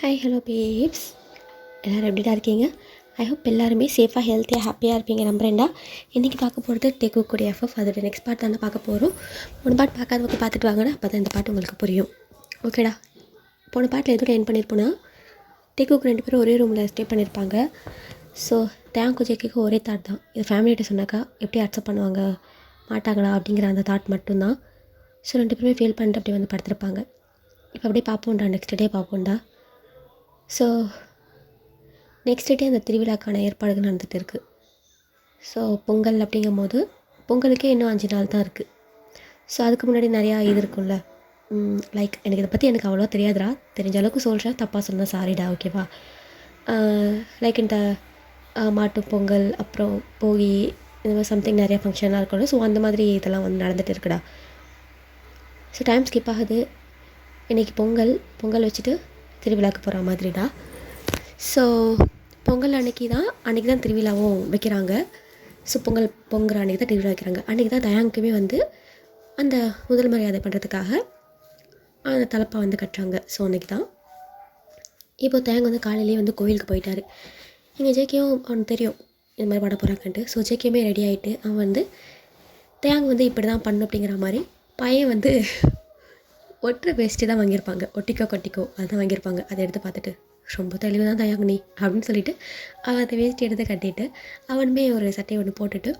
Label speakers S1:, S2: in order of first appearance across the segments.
S1: Hi hello babes, எல்லோரும் எப்படிடா இருக்கீங்க? ஐ ஹோப் எல்லாருமே சேஃபாக ஹெல்த்தியாக ஹாப்பியாக இருப்பீங்க நம்புறேன்டா. இன்றைக்கி பார்க்க போகிறது டேக்குக்கூடிய எஃப்எஃப். அதோட நெக்ஸ்ட் பார்ட் தான் பார்க்க போகிறோம். போன பாட்டு பார்க்காதவங்க பார்த்துட்டு வாங்கடா, அப்போ தான் இந்த பாட்டு உங்களுக்கு புரியும். ஓகேடா. போன பாட்டில் எதுவும் என் பண்ணியிருப்போன்னா, டேக்குக்கு 2 பேரும் ஒரே ரூமில் ஸ்டே பண்ணியிருப்பாங்க. ஸோ தேங்கு ஜேக்கிக்கு ஒரே தாட் தான். இது ஃபேமிலிகிட்ட சொன்னாக்கா எப்படி அக்செப்ட் பண்ணுவாங்க மாட்டாங்களா அப்படிங்கிற அந்த தாட் மட்டும்தான். ஸோ 2 பேருமே ஃபீல் பண்ணிட்டு அப்படி வந்து படுத்திருப்பாங்க. இப்போ அப்படியே பார்ப்போம்டா, நெக்ஸ்ட் டே பார்ப்போம்டா. ஸோ நெக்ஸ்ட் டே அந்த திருவிழாக்கான ஏற்பாடுகள் நடந்துகிட்டு இருக்குது. ஸோ பொங்கல் அப்படிங்கும் போது பொங்கலுக்கே இன்னும் 5 நாள் தான் இருக்குது. ஸோ அதுக்கு முன்னாடி நிறையா இது இருக்கும்ல, லைக் எனக்கு இதை பற்றி எனக்கு அவ்வளோவா தெரியாதுடா, தெரிஞ்ச அளவுக்கு சொல்கிறேன், தப்பாக சொன்னால் சாரிடா, ஓகேவா? லைக் இந்த மாட்டு பொங்கல், அப்புறம் போகி, இந்த மாதிரி சம்திங் நிறையா ஃபங்க்ஷன்லாம் இருக்கும்ல. ஸோ அந்த மாதிரி இதெல்லாம் வந்து நடந்துகிட்டு இருக்குடா. ஸோ டைம் ஸ்கிப் ஆகுது. இன்றைக்கி பொங்கல் வச்சுட்டு திருவிழாவுக்கு போகிற மாதிரிடா. ஸோ பொங்கல் அன்றைக்கி தான் திருவிழாவும் வைக்கிறாங்க. ஸோ பொங்குற அன்றைக்கி தான் திருவிழா வைக்கிறாங்க. அன்றைக்கி தான் தயாங்குமே வந்து அந்த முதல் மரியாதை பண்ணுறதுக்காக அந்த தலப்பை வந்து கட்டுறாங்க. ஸோ அன்றைக்கி தான் இப்போ தயாங்கு வந்து காலையிலேயே வந்து கோவிலுக்கு போயிட்டார். இங்கே ஜேகேயும் அவனுக்கு தெரியும் இந்த மாதிரி பட போகிறாங்கன்ட்டு. ஸோ ஜேகேயுமே ரெடி ஆகிட்டு அவன் வந்து தயாங்கு வந்து இப்படி தான் பண்ணணும் அப்படிங்கிற மாதிரி பையன் வந்து ஒட்டுற வேஸ்ட்டு தான் வாங்கியிருப்பாங்க, ஒட்டிக்கோ அதுதான் வாங்கியிருப்பாங்க. அதை எடுத்து பார்த்துட்டு ரொம்ப தெளிவு தான் தயாங்கு நீ அப்படின்னு சொல்லிவிட்டு அதை வேஸ்ட்டு எடுத்து கட்டிட்டு அவனுமே ஒரு சட்டையை ஒன்று போட்டுட்டு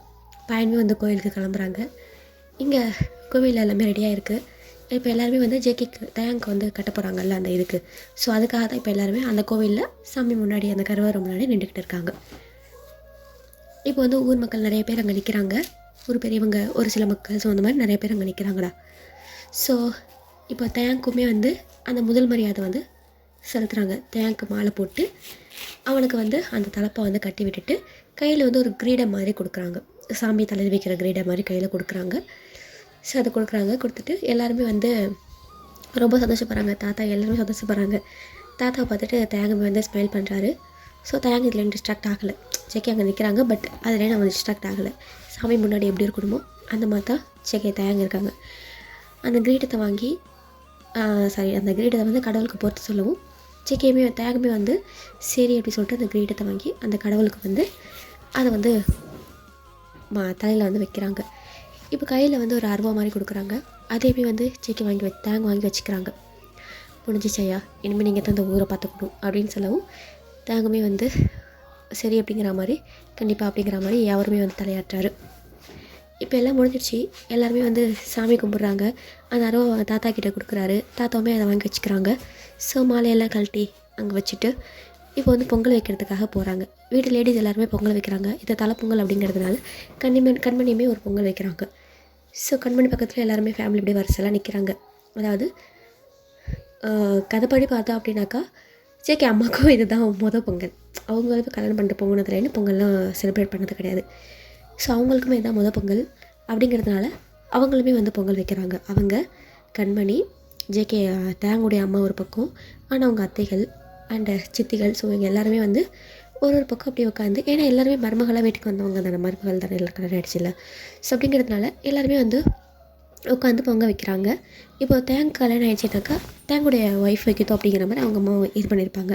S1: பையனுமே வந்து கோயிலுக்கு கிளம்புறாங்க. இங்கே கோவிலில் எல்லாமே ரெடியாக இருக்குது. இப்போ எல்லாருமே வந்து ஜேகேக்கு தயாங்கு வந்து கட்ட போகிறாங்கல்ல அந்த இதுக்கு. ஸோ அதுக்காக தான் இப்போ எல்லாருமே அந்த கோவிலில் சாமி முன்னாடி அந்த கருவறை முன்னாடி நின்றுக்கிட்டு இருக்காங்க. இப்போ வந்து ஊர் மக்கள் நிறைய பேர் அங்கே நிற்கிறாங்க, ஊர் பெரியவங்க, ஒரு சில மக்கள், ஸோ அந்த மாதிரி நிறைய பேர் அங்கே நிற்கிறாங்கடா. ஸோ இப்போ தயாங்குமே வந்து அந்த முதல் மரியாதை வந்து செலுத்துகிறாங்க. தயாங்கு மாலை போட்டு அவனுக்கு வந்து அந்த தலப்பை வந்து கட்டி விட்டுட்டு கையில் வந்து ஒரு கிரீடம் மாதிரி கொடுக்குறாங்க. சாமி தலையில் வைக்கிற கிரீடம் மாதிரி கையில் கொடுக்குறாங்க. ஸோ அதை கொடுத்துட்டு எல்லாருமே வந்து ரொம்ப சந்தோஷப்படுறாங்க. தாத்தா எல்லாருமே சந்தோஷப்படுறாங்க. தாத்தாவை பார்த்துட்டு தயாங்குமே வந்து ஸ்மைல் பண்ணுறாரு. ஸோ தயாங்கு இதில் டிஸ்ட்ராக்ட் ஆகலை. ஜேகே அங்கே நிற்கிறாங்க, பட் அதில் நம்ம டிஸ்ட்ராக்ட் ஆகலை. சாமி முன்னாடி எப்படி இருக்கணுமோ அந்த மாதிரி தான் ஜேகே தயாங்கு இருக்காங்க. அந்த கிரீடத்தை வாங்கி அந்த கிரீடத்தை வந்து கடவுளுக்கு பொறுத்து சொல்லவும் ஜேகேயுமே தயாங்குமே வந்து சரி அப்படி சொல்லிட்டு அந்த கிரீடத்தை வாங்கி அந்த கடவுளுக்கு வந்து அதை வந்து தலையில் வந்து வைக்கிறாங்க. இப்போ கையில் வந்து ஒரு அருவா மாதிரி கொடுக்குறாங்க. அதேமே வந்து ஜேகே தயாங்கு வாங்கி வச்சுக்கிறாங்க. முடிஞ்சிச்சையா, இனிமேல் நீங்கள் தான் அந்த ஊரை பார்த்துக்கணும் அப்படின்னு சொல்லவும் தயாங்குமே வந்து சரி அப்படிங்கிற மாதிரி, கண்டிப்பாக அப்படிங்கிற மாதிரி யாருமே வந்து தலையாட்டுறாரு. இப்போ எல்லாம் முடிஞ்சிடுச்சு. எல்லாருமே வந்து சாமி கும்பிட்றாங்க. அந்த அருவா தாத்தா கிட்டே கொடுக்குறாரு. தாத்தாவுமே அதை வாங்கி வச்சுக்கிறாங்க. ஸோ மாலையெல்லாம் கழட்டி அங்கே வச்சுட்டு இப்போ வந்து பொங்கல் வைக்கிறதுக்காக போகிறாங்க. வீட்டு லேடிஸ் எல்லாருமே பொங்கல் வைக்கிறாங்க. இது தலைப்பொங்கல் அப்படிங்கிறதுனால கண்மணியுமே ஒரு பொங்கல் வைக்கிறாங்க. ஸோ கண்மணி பக்கத்தில் எல்லாருமே ஃபேமிலி இப்படி வரிசைலாம் நிற்கிறாங்க. அதாவது கதைப்படி பார்த்தா அப்படின்னாக்கா ஜேகே அம்மாவுக்கும் இதுதான் பொங்கல். அவங்க வந்து கல்யாணம் பண்ணிட்டு போனதுலேருந்து பொங்கல்லாம் செலிப்ரேட் பண்ணது கிடையாது. ஸோ அவங்களுக்குமே இதான் பொங்கல் அப்படிங்கிறதுனால அவங்களுமே வந்து பொங்கல் வைக்கிறாங்க. அவங்க கண்மணி, ஜேகே தயாங்குடைய அம்மா ஒரு பக்கம், ஆனால் அவங்க அத்தைகள் அண்டு சித்திகள், ஸோ இவங்க எல்லாருமே வந்து ஒரு பக்கம் அப்படி உட்காந்து, ஏன்னா எல்லாருமே மருமகளாக வீட்டுக்கு வந்தவங்க தானே, மருமகள் தானே, எல்லாம் கல்யாணம் ஆகிடுச்சில்ல. ஸோ அப்படிங்கிறதுனால எல்லாருமே வந்து உட்காந்து பொங்கல் வைக்கிறாங்க. இப்போ தேங்கு கல்யாணம் ஆகிடுச்சினாக்கா தேங்குடைய ஒய்ஃப் வைக்கணும் அப்படிங்கிற மாதிரி அவங்க அம்மா இது பண்ணியிருப்பாங்க.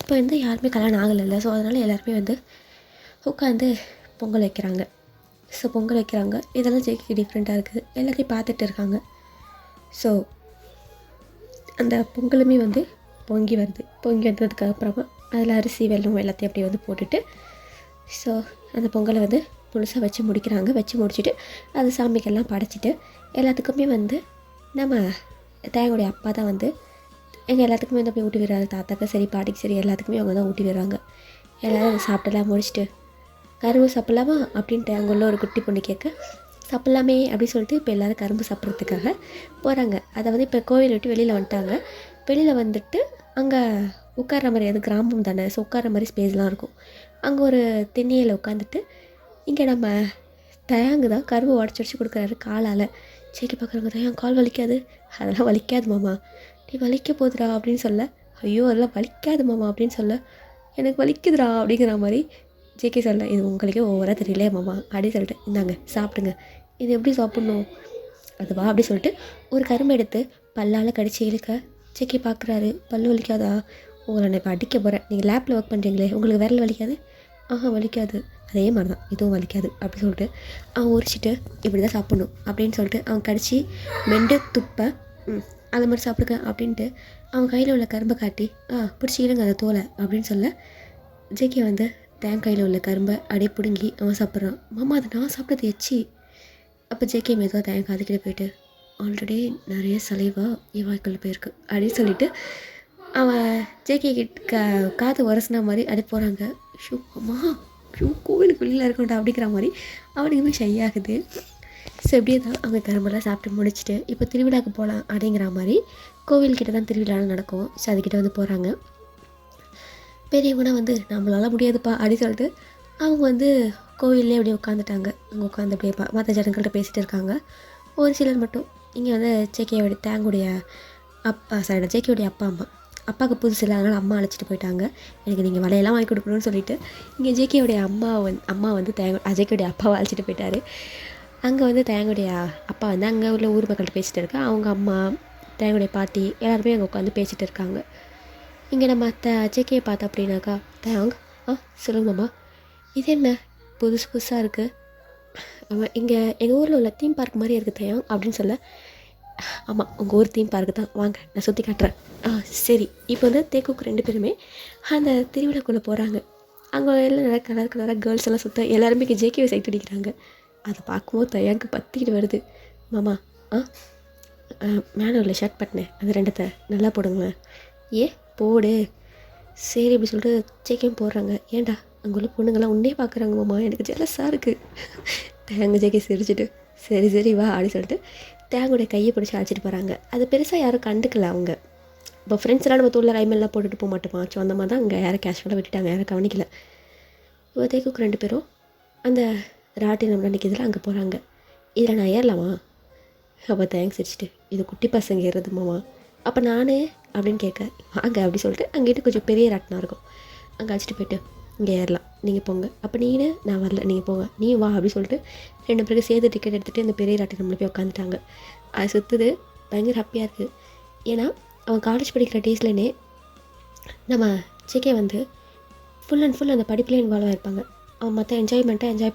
S1: இப்போ வந்து யாருமே கல்யாணம் ஆகலைல்ல, ஸோ அதனால் எல்லாருமே வந்து உட்காந்து பொங்கல் வைக்கிறாங்க. ஸோ பொங்கல் வைக்கிறாங்க. இதெல்லாம் ஜேகேக்கு டிஃப்ரெண்ட்டாக இருக்குது. எல்லாத்தையும் பார்த்துட்டு இருக்காங்க. ஸோ அந்த பொங்கலுமே வந்து பொங்கி வந்ததுக்கு அப்புறமா அதில் அரிசி வெல்லம் எல்லாத்தையும் அப்படியே வந்து போட்டுட்டு ஸோ அந்த பொங்கலை வந்து முழுசாக வச்சு முடிக்கிறாங்க. வச்சு முடிச்சுட்டு அது சாமிக்கெல்லாம் படைச்சிட்டு எல்லாத்துக்குமே வந்து நம்ம தேங்குடைய அப்பா தான் வந்து எங்கள் எல்லாத்துக்குமே வந்து அப்படியே ஊட்டி விடுறாரு. தாத்தாக்கு சரி, பாட்டிக்கு சரி, எல்லாத்துக்குமே அவங்க தான் ஊட்டி விடுறாங்க. எல்லோரும் அதை சாப்பிட்டெல்லாம் முடிச்சுட்டு கரும்பு சாப்பிட்லாமா அப்படின்ட்டு அங்கே உள்ள ஒரு குட்டி பொண்ணு கேட்க, சாப்பிட்லாமே அப்படின்னு சொல்லிட்டு இப்போ எல்லோரும் கரும்பு சாப்பிட்றதுக்காக போகிறாங்க. அதாவது இப்போ கோவில் விட்டு வெளியில் வந்துட்டாங்க. வெளியில் வந்துட்டு அங்கே உட்கார்ற மாதிரி, அது கிராமம் தானே, ஸோ உட்கார்ற மாதிரி ஸ்பேஸ்லாம் இருக்கும். அங்கே ஒரு திண்ணையில் உட்காந்துட்டு இங்கே நம்ம தயாங்கு தான் கரும்பு உடச்சி கொடுக்குறாரு காலால். ஜேகே பார்க்குறாங்க, தயாங்க கால் வலிக்காது? அதெல்லாம் வலிக்காது மாமா. நீ வலிக்க போதுடா அப்படின்னு சொல்ல, ஐயோ அதெல்லாம் வலிக்காது மாமா அப்படின்னு சொல்ல, எனக்கு வலிக்குதுடா அப்படிங்கிற மாதிரி ஜேகே சொல்ல, இது உங்களுக்கே ஓவராக தெரியலையே மாமா அப்படின்னு சொல்லிட்டு, இந்தாங்க சாப்பிடுங்க, இது எப்படி சாப்பிட்ணும் அதுவா அப்படி சொல்லிட்டு ஒரு கரும்பு எடுத்து பல்லால் கடிச்சு இழுக்க ஜேகே பார்க்குறாரு. பல்லு வலிக்காதா? உங்களை நான் இப்போ அடிக்க போகிறேன், நீங்கள் லேப்பில் ஒர்க் பண்ணுறீங்களே உங்களுக்கு விரல் வலிக்காது? ஆஹா வலிக்காது. அதே மாதிரி தான் இதுவும் வலிக்காது அப்படின்னு சொல்லிட்டு அவன் உரிச்சிட்டு இப்படி தான் சாப்பிட்ணும் அப்படின்னு சொல்லிட்டு அவன் கடிச்சு மெண்டு துப்ப அந்த மாதிரி சாப்பிடுங்க அப்படின்ட்டு அவன் கையில் உள்ள கரும்பை காட்டி பிடிச்சிக்கிடுங்க அந்த தோலை அப்படின்னு சொல்ல ஜேகே வந்து தேங்காயில் உள்ள கரும்பை அப்படியே பிடுங்கி அவன் சாப்பிட்றான். மாமா அதை நான் சாப்பிட்டது எச்சி. அப்போ ஜேகே மெதுவாக தேங்காய் அதுக்கிட்டே போயிட்டு ஆல்ரெடி நிறைய சலைவா வாய்க்குள்ளே போயிருக்கு அப்படின்னு சொல்லிட்டு அவன் ஜேகே கிட்ட காற்று உரசின மாதிரி அப்படி போகிறாங்க. ஷூ அம்மா ஷூ கோவிலுக்கு வெளியில் இருக்கணும்டா அப்படிங்கிற மாதிரி அவனுக்குமே ஷை ஆகுது. ஸோ இப்படியே தான் அவங்க கரும்பெல்லாம் சாப்பிட்டு முடிச்சுட்டு இப்போ திருவிழாவுக்கு போகலாம் அப்படிங்கிற மாதிரி கோவில்கிட்ட தான் திருவிழாலாம் நடக்கும். ஸோ அதுக்கிட்ட வந்து போகிறாங்க. பெரியவங்கன்னா வந்து நம்மளால முடியாதுப்பா அப்படின்னு சொல்லிட்டு அவங்க வந்து கோவில்லே அப்படியே உட்காந்துட்டாங்க. அங்கே உட்காந்து அப்படியே மற்ற ஜனங்கள்கிட்ட பேசிகிட்டு இருக்காங்க. ஒரு சிலர் மட்டும் இங்கே வந்து ஜேகேயோடைய தேங்குடைய ஜேகேயோடைய அப்பா அம்மா அப்பாவுக்கு புதுசு இல்லை, அதனால் அம்மா அழைச்சிட்டு போயிட்டாங்க. எனக்கு நீங்கள் வலையெல்லாம் வாங்கி கொடுக்கணும்னு சொல்லிட்டு இங்கே ஜேகேயோடைய அம்மா வந்து ஜேகேயோடைய அப்பாவை அழைச்சிட்டு போயிட்டாரு. அங்கே வந்து தேங்குடைய அப்பா வந்து அங்கே உள்ள ஊர் மக்கள்கிட்ட பேசிகிட்டு இருக்கா. அவங்க அம்மா தேங்குடைய பாட்டி எல்லாருமே அங்கே உட்காந்து பேசிகிட்டு இருக்காங்க. இங்கே நம்ம ஜேகேயை பார்த்தா அப்படின்னாக்கா தேங் சொல்லுங்கம்மா இது என்ன புதுசாக இருக்குது, இங்கே எங்கள் ஊரில் உள்ள தீம் பார்க் மாதிரி இருக்குது தேங் அப்படின்னு சொல்ல ஆமாம் உங்கள் ஊர் தீம் பார்க்கு தான், வாங்க நான் சுற்றி காட்டுறேன். சரி. இப்போ வந்து தேக்குக்கு 2 பேருமே அந்த திருவிழாக்குள்ளே போகிறாங்க. அங்கே எல்லாம் நிறைய கலராக கேர்ள்ஸ் எல்லாம் சுற்ற எல்லாருமே இங்கே ஜேகேவை சைட் அடிக்கிறாங்க. அதை பார்க்கும்போது தயாங்கு பற்றிக்கிட்டு வருது. மாமா மேலே உள்ள ஷர்ட் பட்டினேன் அது 2 நல்லா போடுங்களேன். போடு. சரி அப்படி சொல்லிட்டு ஜேகேயும் போடுறாங்க. ஏன்டா அங்கே உள்ள பொண்ணுங்கள்லாம் உன்னே பார்க்குறாங்க மாமா, எனக்கு ஜெலஸாக இருக்குது. தேங்க ஜேகே சிரிச்சிட்டு சரி வா அப்படின்னு சொல்லிட்டு தேங்குடைய கையை பிடிச்சி அழைச்சிட்டு போகிறாங்க. அது பெருசாக யாரும் கண்டுக்கல. அவங்க இப்போ ஃப்ரெண்ட்ஸ் எல்லாம் நம்ம தோளில் கைமெல்லாம் போட்டுட்டு போக மாட்டோமா, ஸோ அந்த மாதிரி தான் அங்கே யாரும் கேஷுவலாக விட்டுட்டாங்க, யாரும் கவனிக்கல. இப்போ தேக்குக்கு 2 பேரும் அந்த ராட்டினம் நினைக்கிறதுல அங்கே போகிறாங்க. இதில் நான் ஏறலாமா? அப்போ தேங்க்ஸ் சிரிச்சிட்டு இது குட்டி பசங்க ஏறுறது மாமா, அப்போ நான் அப்படின்னு கேட்க வாங்க அப்படி சொல்லிட்டு அங்கிட்டு கொஞ்சம் பெரிய ராட்டினம் இருக்கும், அங்கே அழைச்சிட்டு போயிட்டு இங்கே ஏறலாம், நீங்கள் போங்க. அப்போ நான் வரல, நீங்கள் போங்க, நீ வா அப்படின்னு சொல்லிட்டு 2 பேருக்கு சேர்த்து டிக்கெட் எடுத்துகிட்டு இந்த பெரிய ராட்டினம்ல போய் உட்காந்துட்டாங்க. அது சுற்றுது பயங்கர ஹாப்பியாக இருக்குது. ஏன்னா அவன் காலேஜ் படிக்கிற டேஸ்லேனே நம்ம ஜேகே வந்து ஃபுல் அண்ட் ஃபுல் அந்த படிப்புலேயே இன்வால்வ் ஆகிருப்பாங்க. அவன் மற்ற என்ஜாய்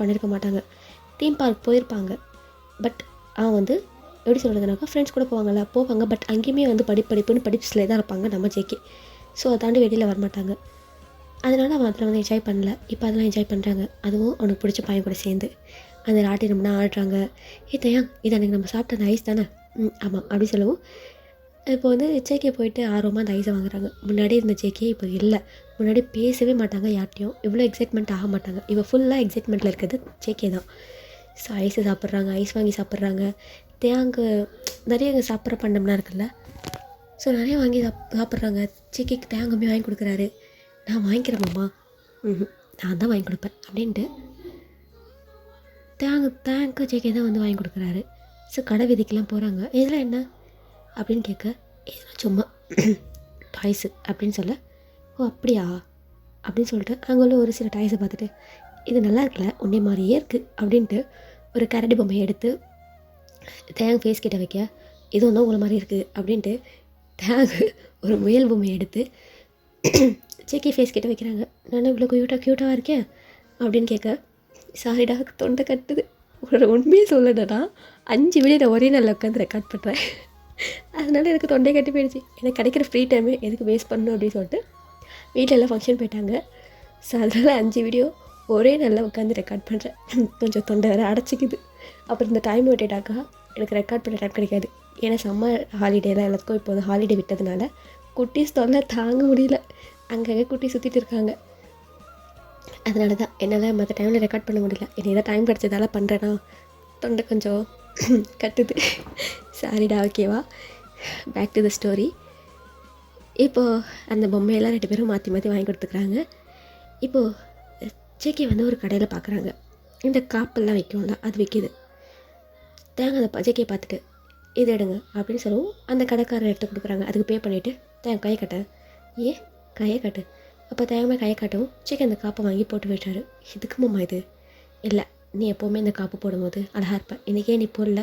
S1: பண்ணியிருக்க மாட்டாங்க. தீம் பார்க் போயிருப்பாங்க, பட் அவன் வந்து எப்படி சொல்கிறதுனாக்கா ஃப்ரெண்ட்ஸ் கூட போவாங்க. பட் அங்கேயுமே வந்து படிப்புலேயே தான் இருப்பாங்க நம்ம ஜேகே. ஸோ அதை தாண்டி வெளியில் வரமாட்டாங்க. அதனால் அவன் அதில் வந்து என்ஜாய் பண்ணல. இப்போ அதெல்லாம் என்ஜாய் பண்ணுறாங்க. அதுவும் அவனுக்கு பிடிச்ச பையன் கூட சேர்ந்து அந்த ராட்டினம்னா ஆடுறாங்க. தயாங் இது அன்றைக்கி நம்ம சாப்பிட்ட அந்த ஐஸ் தானே? ஆமாம் அப்படி சொல்லவும் இப்போ வந்து ஜேகே போயிட்டு ஆர்வமாக அந்த ஐஸை வாங்குறாங்க. முன்னாடி இருந்த ஜேகே இப்போ இல்லை. முன்னாடி பேசவே மாட்டாங்க யார்ட்டையும், இவ்வளோ எக்ஸைட்மெண்ட் ஆக மாட்டாங்க. இப்போ ஃபுல்லாக எக்ஸைட்மெண்ட்டில் இருக்கிறது ஜேகே தான். ஸோ ஐஸை சாப்பிட்றாங்க, ஐஸ் வாங்கி சாப்பிட்றாங்க. தேங்கு நிறைய அங்கே சாப்பிட்ற பண்டம்லாம் இருக்குல்ல, ஸோ நிறைய வாங்கி சாப்பிட்றாங்க. ஜேகேக்கு தேங்குமே வாங்கி கொடுக்குறாரு. நான் வாங்கிக்கிறேன் மாமா. நான் தான் வாங்கி கொடுப்பேன் அப்படின்ட்டு தேங்கு ஜேகே தான் வந்து வாங்கி கொடுக்குறாரு. ஸோ கடை வீதிக்கெலாம் போகிறாங்க. இதெல்லாம் என்ன அப்படின்னு கேட்க இதெல்லாம் சும்மா டாய்ஸு அப்படின்னு சொல்ல அப்படியா அப்படின்னு சொல்லிட்டு அங்கே உள்ள ஒரு சில டாய்ஸை பார்த்துட்டு இது நல்லா இருக்குல்ல, உன்னே மாதிரியே இருக்குது அப்படின்ட்டு ஒரு கரடி பொம்மையை எடுத்து தேங்க் ஃபேஸ் கிட்ட வைக்க இது ஒன்றும் உங்களை மாதிரி இருக்குது அப்படின்ட்டு தேங்கு ஒரு முயல் பொம்மையை எடுத்து ஜேகே ஃபேஸ் கிட்ட வைக்கிறாங்க. நான் இவ்வளோ க்யூட்டாக இருக்கேன் அப்படின்னு கேட்க சாரிடா தொண்டை கட்டுது. உண்மையே சொல்லடா 5 வீடியோ நான் ஒரே நாளில் உட்காந்து ரெக்கார்ட் பண்ணுறேன். அதனால் எனக்கு தொண்டை கட்டி போயிடுச்சு. எனக்கு கிடைக்கிற ஃப்ரீ டைமு எதுக்கு வேஸ்ட் பண்ணணும் அப்படின்னு சொல்லிட்டு வீட்டில் எல்லாம் ஃபங்க்ஷன் போயிட்டாங்க. ஸோ அதனால் 5 வீடியோ ஒரே நாளில் உட்காந்து ரெக்கார்ட் பண்ணுறேன். கொஞ்சம் தொண்டை வேறு அடைச்சிக்குது. அப்புறம் இந்த டைம் விட்டுட்டாக்கா எனக்கு ரெக்கார்ட் பண்ண டைம் கிடைக்காது. ஏன்னா சம்மர் ஹாலிடேலாம் எல்லாத்துக்கும் இப்போ வந்து ஹாலிடே விட்டதுனால குட்டீஸ் தொல்லை தாங்க முடியல. அங்கங்கே குட்டி சுற்றிட்டு இருக்காங்க. அதனால தான் என்னால் மற்ற டைமில் ரெக்கார்ட் பண்ண முடியல. எனக்கு ஏதாவது டைம் கிடச்சதால பண்ணுறேன்னா தொண்டை கொஞ்சம் கட்டுது. சாரிடா. ஓகேவா, பேக் டு த ஸ்டோரி. இப்போது அந்த பொம்மையெல்லாம் 2 பேரும் மாற்றி வாங்கி கொடுத்துக்குறாங்க. இப்போது ஜேகே வந்து ஒரு கடையில் பார்க்குறாங்க. இந்த காப்பெல்லாம் விற்கும்ல, அது விற்கிது. தேங்க அந்த ஜேகே பார்த்துட்டு இது எடுங்க அப்படின்னு சொல்லவும் அந்த கடைக்காரர் எடுத்து கொடுக்குறாங்க. அதுக்கு பே பண்ணிவிட்டு தேங்க கையை கட்ட கையை காட்டு. அப்போ தேங்கமே கையை காட்டவும் ஜேகே அந்த காப்பை வாங்கி போட்டு விட்டாரு. இதுக்கு மாமா இது இல்லை, நீ எப்போவுமே இந்த காப்பு போடும்போது அழகாக இருப்பேன், இன்றைக்கே நீ போடல,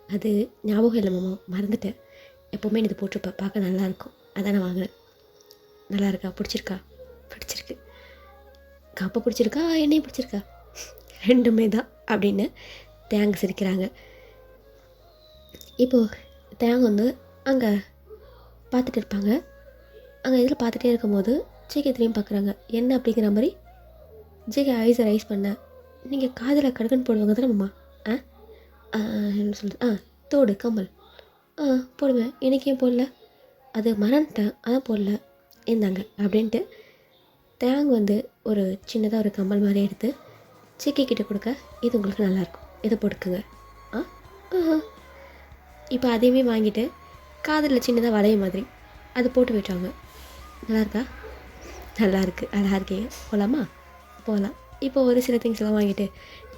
S1: அது ஞாபகம் இல்லை மாமா, மறந்துட்டேன், எப்போவுமே நீ இது போட்டிருப்பேன், பார்க்க நல்லாயிருக்கும், அதான் நான் வாங்கினேன். நல்லா இருக்கா? பிடிச்சிருக்கா? பிடிச்சிருக்கு. காப்பை பிடிச்சிருக்கா? என்னையும் பிடிச்சிருக்கா? ரெண்டுமே தான் அப்படின்னு தேங்க சிரிக்கிறாங்க. இப்போது தேங்க வந்து அங்கே பார்த்துட்டு இருப்பாங்க. அங்கே இதில் பார்த்துட்டே இருக்கும்போது ஜேகே திரும்பி பார்க்குறாங்க. என்ன அப்படிங்கிற மாதிரி ஜேகே ஐஸை ரைஸ் பண்ண, நீங்கள் காதில் கடுக்கன் போடுவாங்க தானே மாமா? என்ன சொல்கிறது, தோடு கம்மல் போடுவேன். எனக்கு ஏன் போடல? அது மறந்துட்டேன், அதான் போடல. இருந்தாங்க அப்படின்ட்டு தேங்க வந்து ஒரு சின்னதாக ஒரு கம்மல் மாதிரி எடுத்து ஜேகே கிட்டே கொடுக்க, இது உங்களுக்கு நல்லாயிருக்கும், இதை போட்டுக்குங்க. இப்போ அதையுமே வாங்கிட்டு காதில் சின்னதாக வளைய மாதிரி அது போட்டு விட்டாங்க. நல்லாயிருக்கா? நல்லா இருக்குது, அழகாக இருக்கீங்க, போகலாமா? போகலாம். இப்போ ஒரு சில திங்ஸ் எல்லாம் வாங்கிட்டு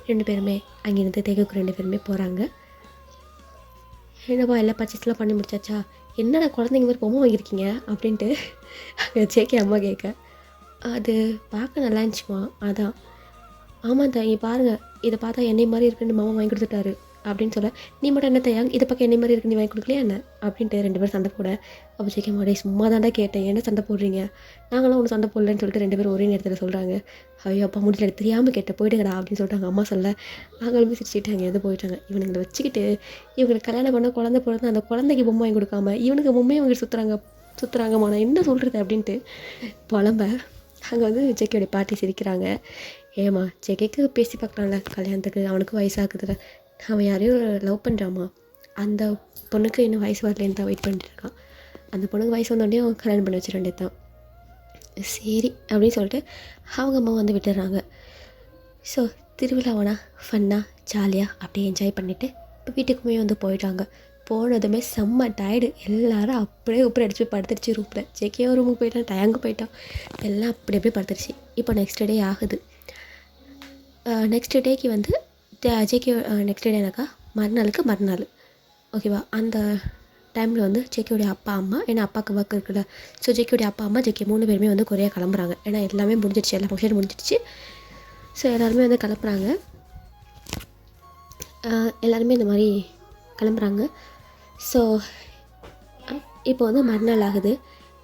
S1: 2 பேருமே அங்கேருந்து தேகுக்கு 2 பேருமே போகிறாங்க. என்னப்பா எல்லாம் பர்ச்சேஸ்லாம் பண்ணி முடிச்சாச்சா? என்னடா குழந்தைங்க மாதிரி பொம்மை வாங்கியிருக்கீங்க அப்படின்ட்டு ஜேகே அம்மா கேட்க, அது பார்க்க நல்லா இருந்துச்சுமா, அதான். ஆமாம் தான், இங்கே பாருங்கள், இதை பார்த்தா என்னை மாதிரி இருக்குன்னு மாமா வாங்கி கொடுத்துட்டாரு அப்படின்னு சொல்ல, நீ மட்டும் என்ன தையாங்க இதை பக்கம் என்னை மாதிரி இருக்கு, நீ வாங்கி கொடுக்கலையா என்ன அப்படின்ட்டு 2 பேரும் சண்டை போட, அப்போ ஜேகே மாடே சும்மா தாண்டா கேட்டேன், என்ன சண்டை போடுறீங்க, நாங்களாம் ஒன்று சண்டை போடலன்னு சொல்லிட்டு 2 பேரும் ஒரே நேரத்தில் சொல்கிறாங்க. ஐயோ அப்பா முடியல, தெரியாமல் கேட்டேன், போயிடுங்கடா அப்படின்னு சொல்லிட்டாங்க. அம்மா சொல்ல நாங்களுமே சிரிச்சுக்கிட்டாங்க, எது போயிட்டாங்க. இவனுங்களை வச்சுக்கிட்டு இவங்களுக்கு கல்யாணம் பண்ண குழந்தை பிறந்து அந்த குழந்தைக்கு பொம்மை வாங்கி கொடுக்காம இவனுக்கு பொம்மையை வாங்கி சுற்றுறாங்கம்மா, நான் என்ன சொல்கிறது அப்படின்ட்டு புலம்ப. அங்கே வந்து ஜேகேயோடைய பாட்டி சிரிக்கிறாங்க. ஏம்மா ஜேகேக்கு பேசி பார்க்கலாம்ல, கல்யாணத்துக்கு அவனுக்கு வயசாகுதுல, அவன் யாரையும் லவ் பண்ணுறாம்மா, அந்த பொண்ணுக்கு இன்னும் வயசு வரலேன்னு தான் வெயிட் பண்ணிட்டு இருக்கான். அந்த பொண்ணுக்கு வயசு வந்தோடனே அவன் கல்யாணம் பண்ணி வச்சிட வேண்டியது தான். சரி அப்படின்னு சொல்லிட்டு அவங்க அம்மா வந்து விட்டுடுறாங்க. ஸோ திருவிழாவனா ஃபன்னாக ஜாலியாக அப்படியே என்ஜாய் பண்ணிவிட்டு இப்போ வீட்டுக்குமே வந்து போயிட்டாங்க. போனதுமே செம்ம டயர்டு, எல்லோரும் அப்படியே உப்புற அடிச்சு போய் படுத்துருச்சு ரூமில். ஜேகேயும் ரூமுக்கு போயிட்டான், டயங்கு போயிட்டான், எல்லாம் அப்படி அப்படியே படுத்துருச்சு. இப்போ நெக்ஸ்ட் டே ஆகுது. நெக்ஸ்ட் டேக்கு வந்து ஜேகே நெக்ஸ்ட் டேனாக்கா மறுநாள் ஓகேவா. அந்த டைமில் வந்து ஜேகேயோடைய அப்பா அம்மா, ஏன்னா அப்பாவுக்கு ஒர்க் இருக்குல்ல, ஸோ ஜேகேயோடைய அப்பா அம்மா ஜேகே 3 பேருமே வந்து கொரியா கிளம்புறாங்க. ஏன்னா எல்லாமே முடிஞ்சிடுச்சு, எல்லா ஃபங்க்ஷன் முடிஞ்சிடுச்சு. ஸோ எல்லாருமே வந்து கிளம்புறாங்க. எல்லாருமே இந்த மாதிரி கிளம்புறாங்க. ஸோ இப்போ வந்து மறுநாள் ஆகுது.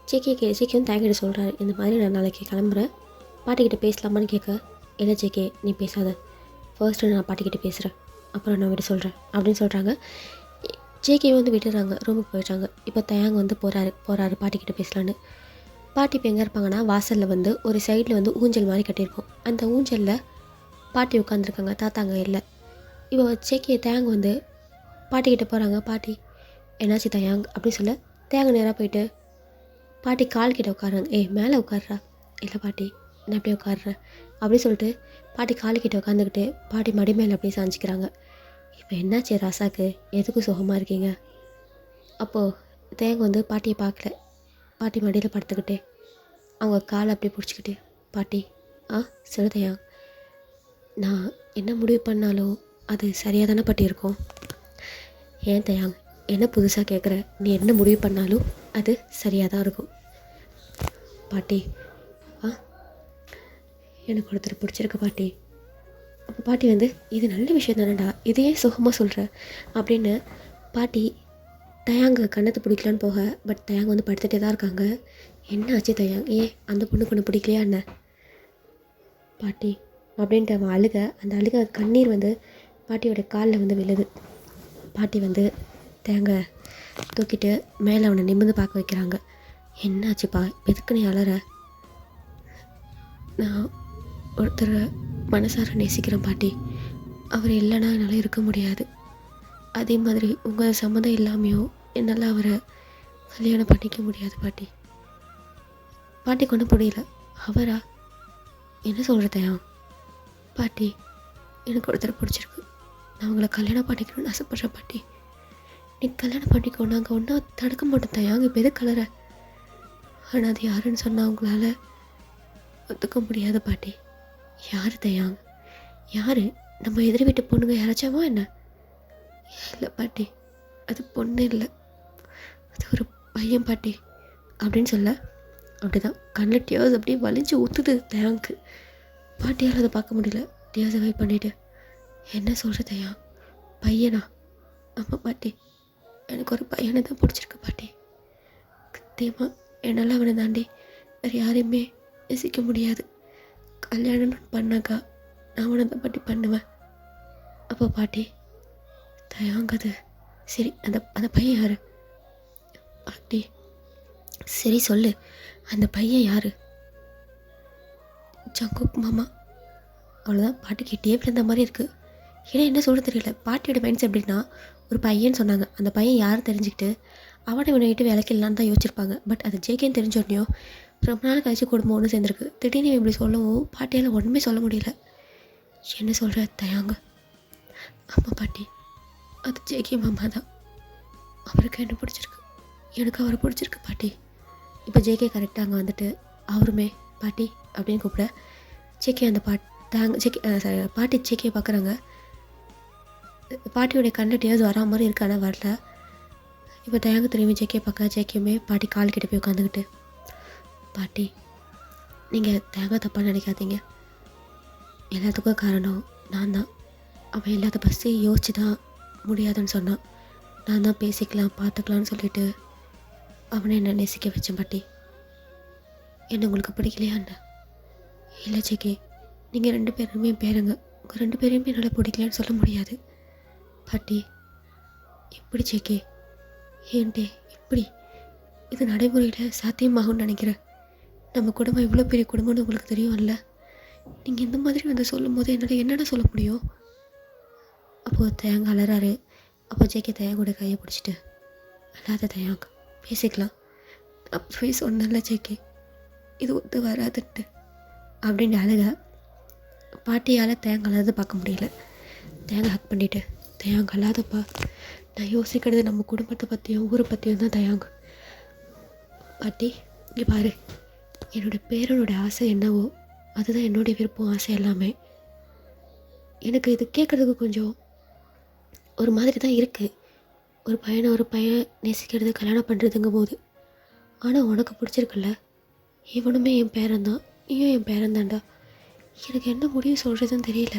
S1: ஜேகே வந்து தேங்கிட்ட சொல்கிறாரு, இந்த மாதிரி நான் நாளைக்கு கிளம்புறேன், பாட்டிக்கிட்ட பேசலாமான்னு கேட்க, இல்லை ஜேகே நீ பேசாத, ஃபர்ஸ்ட்டு நான் பாட்டிக்கிட்ட பேசுகிறேன், அப்புறம் நான் விட சொல்கிறேன் அப்படின்னு சொல்கிறாங்க. ஜேகே வந்து விட்டுறாங்க, ரூமுக்கு போயிட்டாங்க. இப்போ தயாங் வந்து போகிறாரு பாட்டிக்கிட்ட பேசலான்னு. பாட்டி இப்போ எங்கே இருப்பாங்கன்னா வாசலில் வந்து ஒரு சைடில் வந்து ஊஞ்சல் மாதிரி கட்டியிருக்கோம். அந்த ஊஞ்சலில் பாட்டி உட்காந்துருக்காங்க, தாத்தாங்க இல்லை. இப்போ ஜேகே தயாங் வந்து பாட்டிக்கிட்ட போகிறாங்க. பாட்டி என்னாச்சு தயாங் அப்படின்னு சொல்ல, தேங்க நேராக போயிட்டு பாட்டி கால் கிட்ட உட்காருறாங்க. மேலே உட்கார்றா. இல்லை பாட்டி நான் அப்படியே உட்காடுறேன் அப்படின்னு சொல்லிட்டு பாட்டி காலுக்கிட்ட உட்காந்துக்கிட்டு பாட்டி மடி மேலே அப்படியே சாஞ்சிக்கிறாங்க. இப்போ என்னாச்சு ராசாக்கு, எதுக்கு சுகமாக இருக்கீங்க? அப்போது தேங்க வந்து பாட்டியை பார்க்கல. பாட்டி மடியில் படுத்துக்கிட்டே அவங்க காலை அப்படியே பிடிச்சிக்கிட்டு, பாட்டி சொல்லு தயாங், நான் என்ன முடிவு பண்ணாலும் அது சரியாக தானே பாட்டி இருக்கும். ஏன் தயாங் என்ன புதுசாக கேட்குற, நீ என்ன முடிவு பண்ணாலும் அது சரியாக தான் இருக்கும். பாட்டி எனக்கு ஒருத்தர் பிடிச்சிருக்கு பாட்டி. அப்போ பாட்டி வந்து இது நல்ல விஷயம் தானேடா, இதையே சுகமாக சொல்கிற அப்படின்னு பாட்டி தயாங்க கண்ணத்தை பிடிக்கலான்னு போக, பட் தயாங்க வந்து படுத்துகிட்டே தான் இருக்காங்க. என்ன ஆச்சு தயாங், அந்த பொண்ணுக்கு ஒன்று பிடிக்கலையா என்ன பாட்டி அப்படின்ட்டு அவன் அழுக. அந்த அழுக கண்ணீர் வந்து பாட்டியோட காலில் வந்து விழுது. பாட்டி வந்து தேங்க தூக்கிட்டு மேலே அவனை நிமிர்ந்து பார்க்க வைக்கிறாங்க. என்னாச்சுப்பா, எதுக்கு நீ அலற? நான் ஒருத்தரை மனசார நேசிக்கிறேன் பாட்டி, அவர் இல்லைன்னா என்னால் இருக்க முடியாது. அதே மாதிரி உங்கள் சம்மதம் இல்லாமையும் என்னால் அவரை கல்யாணம் பண்ணிக்க முடியாது பாட்டி. பாட்டி கொண்டு புரியல. அவரா, என்ன சொல்கிறதையா? பாட்டி எனக்கு ஒருத்தரை பிடிச்சிருக்கு, நான் உங்களை கல்யாணம் பண்ணிக்கணும்னு ஆசைப்பட்றேன் பாட்டி. நீ கல்யாணம் பண்ணிக்கோ, நாங்கள் ஒன்றா தடுக்க மாட்டோம் தயாங்க, இப்போ எது கலர. ஆனால் அது யாருன்னு சொன்னால் உங்களால் ஒத்துக்க முடியாது பாட்டி. யார் தயாங், யார்? நம்ம எதிர் வீட்டு பொண்ணுங்க யாராச்சாமா என்ன? இல்லை பாட்டி, அது பொண்ணு இல்லை, அது ஒரு பையன் பாட்டி அப்படின்னு சொல்ல, அப்படிதான் கண்ணில் டியர்ஸ் அப்படியே வலிஞ்சு ஊற்றுது தயாங்க்கு. பாட்டியால் அதை பார்க்க முடியல. டியர்ஸை வெயிட் பண்ணிவிட்டு, என்ன சொல்கிற தயாங், பையனா? ஆமாம் பாட்டி, எனக்கு ஒரு பையனை தான் பிடிச்சிருக்கு பாட்டி. சத்தியமாக என்னால் அவனை தாண்டி வேறு யாரையுமே நேசிக்க முடியாது. கல்யாணம்னு பண்ணாக்கா நான் உன்னை தான் பாட்டி பண்ணுவேன். அப்போ பாட்டி தயங்காது. சரி, அந்த அந்த பையன் யார் பாட்டி? சரி சொல்லு, அந்த பையன் யார்? ஜங்குக் மாமா. அவ்வளோதான். பாட்டி கிட்டே விழுந்த மாதிரி இருக்குது. ஏன்னா என்ன சொல்ல தெரியல. பாட்டியோட மைண்ட்ஸ் எப்படின்னா, ஒரு பையன் சொன்னாங்க, அந்த பையன் யார் தெரிஞ்சுக்கிட்டு அவனை விட்டு விளக்கிடலான்னு தான் யோசிச்சிருப்பாங்க. பட் அது ஜேகேன்னு தெரிஞ்சோடனையும் ரொம்ப நாள் கழிச்சு குடும்பம் ஒன்று சேர்ந்துருக்கு. திடீர்னு இப்படி சொல்லவும் பாட்டியால் ஒன்றுமே சொல்ல முடியல. என்ன சொல்கிற தயாங்க? ஆமாம் பாட்டி, அது ஜேகே மாமா தான். அவருக்கு என்ன பிடிச்சிருக்கு, எனக்கு அவரை பிடிச்சிருக்கு பாட்டி. இப்போ ஜேகே கரெக்டாக அங்கே வந்துட்டு அவருமே பாட்டி அப்படின்னு கூப்பிட ஜேகே அந்த பாட்டி ஜேகே பார்க்குறாங்க. பாட்டியோடைய கண்ணில் டேர்ஸ் வரா மாதிரி இருக்கு, ஆனால் வரல. இப்போ தயங்க திரும்பி ஜேகே பார்க்க ஜேகேமே பாட்டி கால் கிட்ட போய் உட்காந்துக்கிட்டு, பாட்டி நீங்கள் தயங்க தப்பாக நினைக்காதீங்க, எல்லாத்துக்கும் காரணம் நான் தான். அவன் எல்லாத்த பற்றி யோசிச்சு தான் முடியாதுன்னு சொன்னான். நான் தான் பேசிக்கலாம் பார்த்துக்கலான்னு சொல்லிட்டு அவனை என்ன நேசிக்க வச்சேன் பாட்டி. என்ன உங்களுக்கு பிடிக்கலையாண்ட? இல்லை ஜேகே, நீங்கள் 2 பேருமே பேருங்க, உங்கள் 2 பேரையுமே என்னால் பிடிக்கலன்னு சொல்ல முடியாது பாட்டி. எப்படி ஜேகே? ஏன்டே இப்படி? இது நடைமுறையில் சாத்தியமாகும்னு நினைக்கிறேன். நம்ம குடும்பம் இவ்வளோ பெரிய குடும்பம்னு உங்களுக்கு தெரியும்ல. நீங்கள் இந்த மாதிரி வந்து சொல்லும் போது என்னால் என்னென்ன சொல்ல முடியும்? அப்போது தயங்க அலறாரு. அப்போ ஜேகே தயங்கோட கையை பிடிச்சிட்டு, அல்லாத தயங்க பேசிக்கலாம், அப்பவே சொன்னல ஜேகே, இது ஒத்து வராதுன்ட்டு அப்படின்னு அழுக. பாட்டியால் தேங்க அல்லாத பார்க்க முடியல. தேங்க ஹக் பண்ணிவிட்டு, தயாங்க அல்லாதப்பா, நான் யோசிக்கிறது நம்ம குடும்பத்தை பற்றியும் ஊரை பற்றியும் தான் தயாங்க. பாட்டி இங்கே பாரு, என்னோடய பேரனோட ஆசை என்னவோ அதுதான் என்னுடைய விருப்பம், ஆசை எல்லாமே. எனக்கு இது கேட்குறதுக்கு கொஞ்சம் ஒரு மாதிரி தான் இருக்குது. ஒரு பையன் நேசிக்கிறது கல்யாணம் பண்ணுறதுங்கும் போது. ஆனால் உனக்கு பிடிச்சிருக்குல்ல, இவனுமே என் பேரன் தான், நீயும் என் பேரன் தான்டா. எனக்கு என்ன முடிவு சொல்கிறதுன்னு தெரியல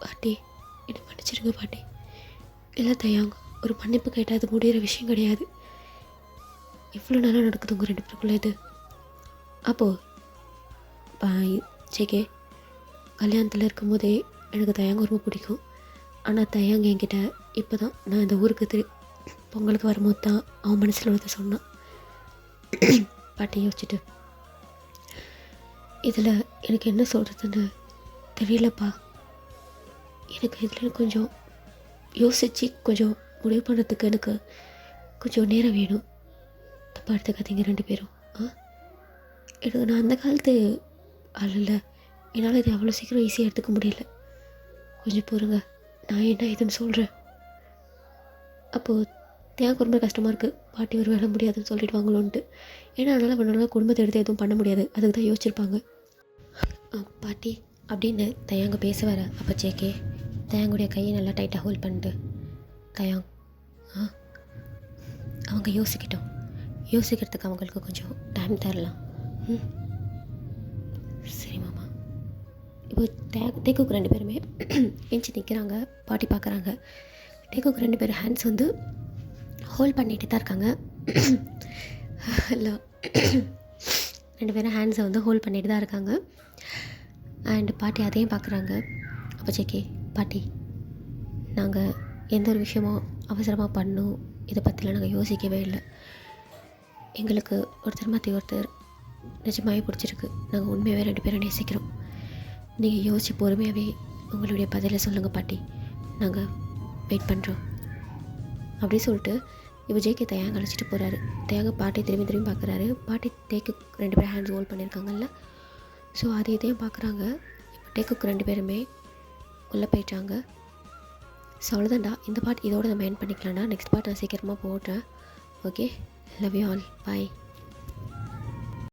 S1: பாட்டி, என்னை மன்னிச்சிருங்க பாட்டி. இல்லை தயாங்க, ஒரு மன்னிப்பு கேட்டால் அது முடிகிற விஷயம் கிடையாது. இவ்வளோ நல்லா நடக்குது உங்கள் 2 பேருக்குள்ள இது. அப்போது ஜேகே, கல்யாணத்தில் இருக்கும்போதே எனக்கு தயாங்க ரொம்ப பிடிக்கும். ஆனால் தயாங்க என்கிட்ட இப்போ தான் நான் இந்த ஊருக்கு பொங்கலுக்கு வரும்போது தான் அவன் மனசில் உள்ளதை சொன்னான். பாட்டி யோசிச்சுட்டு, இதில் எனக்கு என்ன சொல்கிறதுன்னு தெரியலப்பா. எனக்கு இதில் கொஞ்சம் யோசித்து கொஞ்சம் முடிவு பண்ணுறதுக்கு எனக்கு கொஞ்சம் நேரம் வேணும். தப்பாக எடுத்துக்காதீங்க 2 பேரும். எனக்கு நான் அந்த காலத்து ஆள் இல்லை, என்னால் இது அவ்வளோ சீக்கிரம் ஈஸியாக எடுத்துக்க முடியல. கொஞ்சம் பொறுங்க, நான் என்ன இதுன்னு சொல்கிறேன். அப்போது தேங்க ரொம்ப கஷ்டமாக இருக்குது. பாட்டி ஒரு வேலை முடியாதுன்னு சொல்லிடுவாங்களோன்ட்டு. ஏன்னா அதனால் அவனால் குடும்பத்தை எடுத்து எதுவும் பண்ண முடியாது, அதுக்கு தான் யோசிச்சிருப்பாங்க. பாட்டி அப்படின்னு தயாங்க பேச வர, அப்போ ஜேகே தயாங்குடைய கையை நல்லா டைட்டாக ஹோல்ட் பண்ணிட்டு, தயாங் அவங்க யோசிக்கிறதுக்கு அவங்களுக்கு கொஞ்சம் டைம் தரலாம். சரி மாமா. இப்போ தேக்குக்கு 2 பேருமே எஞ்சி நிற்கிறாங்க. பாட்டி பார்க்குறாங்க. தேக்குக்கு 2 பேர் ஹேண்ட்ஸ் வந்து ஹோல்ட் பண்ணிட்டு தான் இருக்காங்க. இல்லை 2 பேரும் ஹேண்ட்ஸை வந்து ஹோல்ட் பண்ணிட்டு தான் இருக்காங்க. அண்டு பாட்டி அதையும் பார்க்குறாங்க. அப்போ ஜேகே, பாட்டி நாங்கள் எந்த ஒரு விஷயமும் அவசரமாக பண்ணணும், இதை பற்றிலாம் நாங்கள் யோசிக்கவே இல்லை. எங்களுக்கு ஒருத்தர் மாற்றி ஒருத்தர் நிஜமாகவே பிடிச்சிருக்கு. நாங்கள் உண்மையாகவே 2 பேரும் நேசிக்கிறோம். நீங்கள் யோசிச்சு பொறுமையாகவே உங்களுடைய பதிலை சொல்லுங்கள் பாட்டி, நாங்கள் வெயிட் பண்ணுறோம் அப்படி சொல்லிட்டு இப்போ ஜேகே தயாங்க அழைச்சிட்டு போகிறாரு. தயாங்க பாட்டி திரும்பி பார்க்குறாரு. பாட்டி டேக்கு 2 பேரும் ஹேண்ட்ஸ் ஹோல்ட் பண்ணியிருக்காங்கல்ல, ஸோ இதையும் பார்க்குறாங்க. இப்போ டேக்குக்கு 2 பேருமே உள்ளே போயிட்டாங்க. ஸோ அவ்வளோதான்டா, இந்த பார்ட் இதோட நம்ம எண்ட் பண்ணிக்கலாம்டா. நெக்ஸ்ட் பார்ட் நான் சீக்கிரமாக போட்டேன். Okay, love you all, bye.